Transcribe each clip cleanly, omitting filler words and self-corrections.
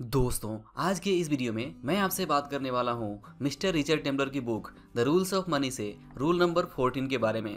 दोस्तों, आज के इस वीडियो में मैं आपसे बात करने वाला हूँ मिस्टर रिचर्ड टेम्पलर की book the rules of money से रूल नंबर 14 के बारे में।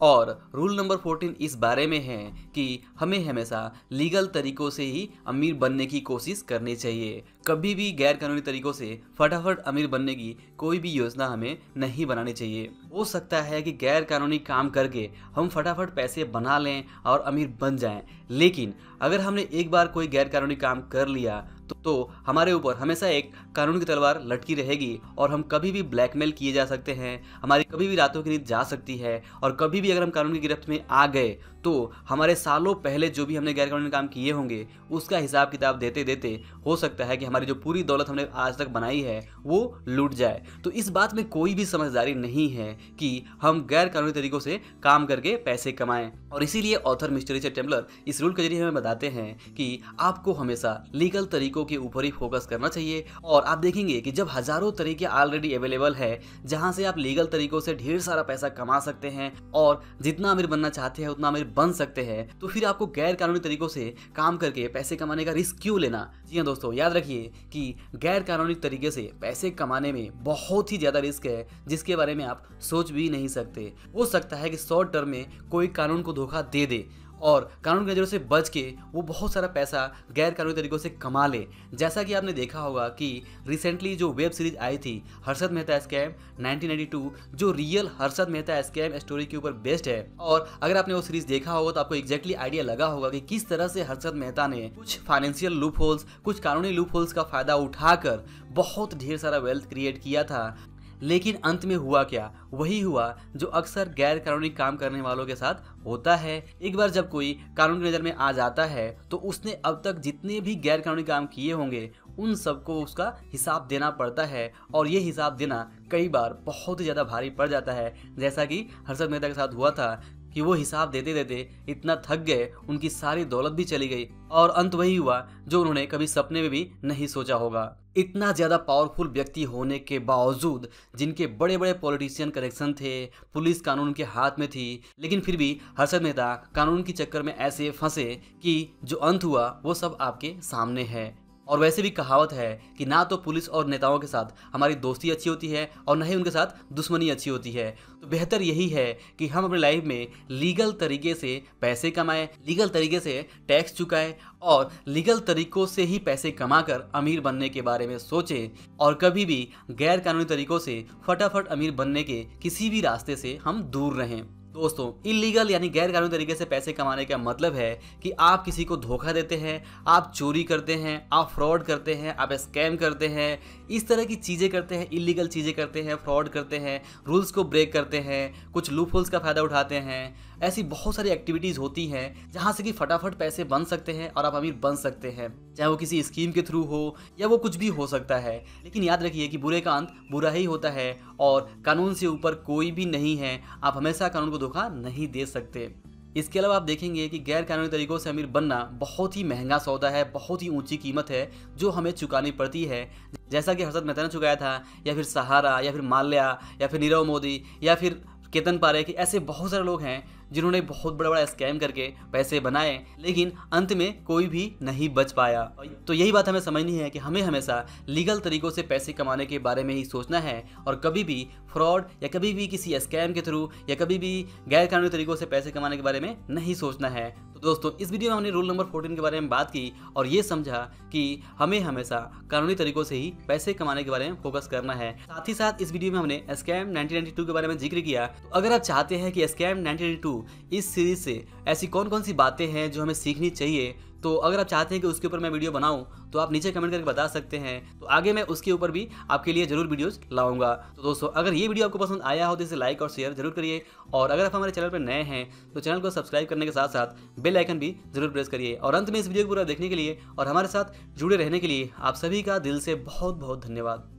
और रूल नंबर 14 इस बारे में है कि हमें हमेशा लीगल तरीकों से ही अमीर बनने की कोशिश करनी चाहिए। कभी भी गैर कानूनी तरीकों से फटाफट अमीर बनने की कोई भी योजना हमें नहीं बनानी चाहिए। हो सकता है कि गैर कानूनी काम करके हम फटाफट पैसे बना लें और अमीर बन जाएं, लेकिन अगर हमने एक बार कोई गैर कानूनी काम कर लिया तो हमारे ऊपर हमेशा एक कानून की तलवार लटकी रहेगी और हम कभी भी ब्लैकमेल किए जा सकते हैं। हमारी कभी भी रातों की नींद जा सकती है और कभी भी अगर हम कानून की गिरफ्त में आ गए तो हमारे सालों पहले जो भी हमने गैर कानूनी काम किए होंगे उसका हिसाब किताब देते देते हो सकता है कि हमारी जो पूरी दौलत हमने आज तक बनाई है वो लूट जाए। तो इस बात में कोई भी समझदारी नहीं है कि हम गैर कानूनी तरीकों से काम करके पैसे कमाएं। और इसीलिए ऑथर मिस्टर रिचर्ड टेम्पलर इस रूल के जरिए हमें बताते हैं कि आपको हमेशा लीगल तरीकों के ऊपर ही फोकस करना चाहिए। और आप देखेंगे कि जब हजारों तरीके ऑलरेडी अवेलेबल है जहां से आप लीगल तरीकों से ढेर सारा पैसा कमा सकते हैं और जितना अमीर बनना चाहते हैं उतना अमीर बन सकते हैं, तो फिर आपको गैर कानूनी तरीकों से काम करके पैसे कमाने का रिस्क क्यों लेना। जी हाँ दोस्तों, याद रखिए कि गैर कानूनी तरीके से पैसे कमाने में बहुत ही ज्यादा रिस्क है जिसके बारे में आप सोच भी नहीं सकते। हो सकता है कि शॉर्ट टर्म में कोई कानून को धोखा दे दे और कानून की नजरों से बच के वो बहुत सारा पैसा गैर कानूनी तरीकों से कमा ले। जैसा कि आपने देखा होगा कि रिसेंटली जो वेब सीरीज आई थी हर्षद मेहता स्कैम 1992, जो real Harshad Mehta scam story के ऊपर बेस्ड है। और अगर आपने वो सीरीज देखा होगा तो आपको एग्जैक्टली आइडिया लगा होगा कि किस तरह से हर्षद मेहता ने कुछ फाइनेंशियल लूप होल्स, कुछ कानूनी लूप होल्स का फायदा उठाकर बहुत ढेर सारा वेल्थ क्रिएट किया था। लेकिन अंत में हुआ क्या? वही हुआ जो अक्सर गैर कानूनी काम करने वालों के साथ होता है। एक बार जब कोई कानून की नज़र में आ जाता है तो उसने अब तक जितने भी गैर कानूनी काम किए होंगे उन सबको उसका हिसाब देना पड़ता है और ये हिसाब देना कई बार बहुत ही ज़्यादा भारी पड़ जाता है। जैसा कि हर्षद मेहता के साथ हुआ था कि वो हिसाब देते देते इतना थक गए, उनकी सारी दौलत भी चली गई और अंत वही हुआ जो उन्होंने कभी सपने में भी नहीं सोचा होगा। इतना ज़्यादा पावरफुल व्यक्ति होने के बावजूद, जिनके बड़े बड़े पॉलिटिशियन कनेक्शन थे, पुलिस कानून के हाथ में थी, लेकिन फिर भी हर्षद मेहता कानून के चक्कर में ऐसे फंसे कि जो अंत हुआ वो सब आपके सामने है। और वैसे भी कहावत है कि ना तो पुलिस और नेताओं के साथ हमारी दोस्ती अच्छी होती है और ना ही उनके साथ दुश्मनी अच्छी होती है। तो बेहतर यही है कि हम अपनी लाइफ में लीगल तरीके से पैसे कमाएं, लीगल तरीके से टैक्स चुकाएं और लीगल तरीकों से ही पैसे कमाकर अमीर बनने के बारे में सोचें और कभी भी गैर कानूनी तरीकों से फटाफट अमीर बनने के किसी भी रास्ते से हम दूर रहें। दोस्तों, इलीगल यानी गैर कानूनी तरीके से पैसे कमाने का मतलब है कि आप किसी को धोखा देते हैं, आप चोरी करते हैं, आप फ्रॉड करते हैं, आप स्कैम करते हैं, इस तरह की चीज़ें करते हैं, इलीगल चीज़ें करते हैं, फ्रॉड करते हैं, रूल्स को ब्रेक करते हैं, कुछ लूप होल्स का फ़ायदा उठाते हैं। ऐसी बहुत सारी एक्टिविटीज़ होती हैं जहाँ से कि फटाफट पैसे बन सकते हैं और आप अमीर बन सकते हैं, चाहे वो किसी स्कीम के थ्रू हो या वो कुछ भी हो सकता है। लेकिन याद रखिए कि बुरे का अंत बुरा ही होता है और कानून से ऊपर कोई भी नहीं है। आप हमेशा कानून को धोखा नहीं दे सकते। इसके अलावा आप देखेंगे कि गैर कानूनी तरीकों से अमीर बनना बहुत ही महंगा सौदा है, बहुत ही ऊंची कीमत है जो हमें चुकानी पड़ती है। जैसा कि हर्षद मेहता ने चुकाया था, या फिर सहारा, या फिर माल्या, या फिर नीरव मोदी, या फिर केतन पारेख, ऐसे बहुत सारे लोग हैं जिन्होंने बहुत बड़ा बड़ा स्कैम करके पैसे बनाए, लेकिन अंत में कोई भी नहीं बच पाया। तो यही बात हमें समझनी है कि हमें हमेशा लीगल तरीकों से पैसे कमाने के बारे में ही सोचना है और कभी भी फ्रॉड या कभी भी किसी स्कैम के थ्रू या कभी भी गैर कानूनी तरीकों से पैसे कमाने के बारे में नहीं सोचना है। तो दोस्तों, इस वीडियो में हमने रूल नंबर 14 के बारे में बात की और ये समझा कि हमें हमेशा कानूनी तरीकों से ही पैसे कमाने के बारे में फोकस करना है। साथ ही साथ इस वीडियो में हमने स्कैम 1992 के बारे में जिक्र किया। तो अगर आप चाहते हैं कि स्कैम 1992 इस सीरीज से ऐसी कौन कौन सी बातें हैं जो हमें सीखनी चाहिए, तो अगर आप चाहते हैं कि उसके ऊपर मैं वीडियो बनाऊं तो आप नीचे कमेंट करके बता सकते हैं। तो आगे मैं उसके ऊपर भी आपके लिए जरूर वीडियोस लाऊंगा। तो दोस्तों, अगर ये वीडियो आपको पसंद आया हो तो इसे लाइक और शेयर जरूर करिए और अगर आप हमारे चैनल पर नए हैं तो चैनल को सब्सक्राइब करने के साथ साथ बेल आइकन भी जरूर प्रेस करिए। और अंत में इस वीडियो को पूरा देखने के लिए और हमारे साथ जुड़े रहने के लिए आप सभी का दिल से बहुत बहुत धन्यवाद।